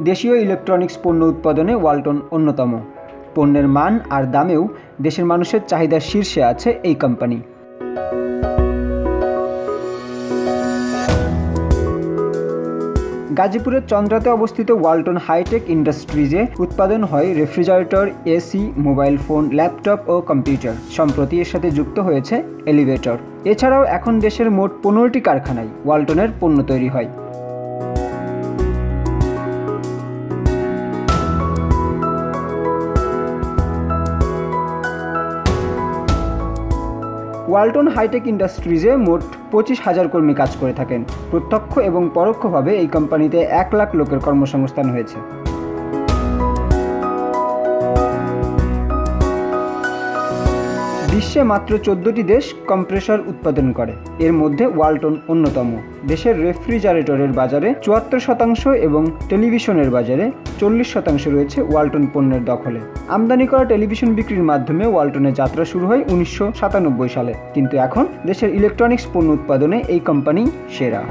দেশীয় ইলেকট্রনিক্স পণ্য উৎপাদনে ওয়ালটন অন্যতম। পণ্যের মান আর দামেও দেশের মানুষের চাহিদার শীর্ষে আছে এই কোম্পানি। গাজীপুরের চন্দ্রাতে অবস্থিত ওয়ালটন হাইটেক ইন্ডাস্ট্রিজে উৎপাদন হয় refrigerator, AC, mobile phone, laptop ও কম্পিউটার। সম্প্রতি এর সাথে যুক্ত হয়েছে এলিভেটর। এছাড়াও এখন দেশের মোট 15টি কারখানায় ওয়ালটনের পণ্য তৈরি হয়। ওয়ালটন হাইটেক ইন্ডাস্ট্রিজে মোট 25,000 কর্মী কাজ করে থাকেন। প্রত্যক্ষ এবং পরোক্ষভাবে এই কোম্পানিতে 1 লাখ লোকের কর্মসংস্থান হয়েছে। বিশ্বে মাত্র 14টি দেশ কম্প্রেসর উৎপাদন করে, এর মধ্যে ওয়ালটন অন্যতম। দেশের রেফ্রিজারেটরের বাজারে 74% এবং টেলিভিশনের বাজারে 40% রয়েছে ওয়ালটন পণ্যের দখলে। আমদানি করা টেলিভিশন বিক্রির মাধ্যমে ওয়ালটনের যাত্রা শুরু হয় 1997 সালে, কিন্তু এখন দেশের ইলেকট্রনিক্স পণ্য উৎপাদনে এই কোম্পানি সেরা।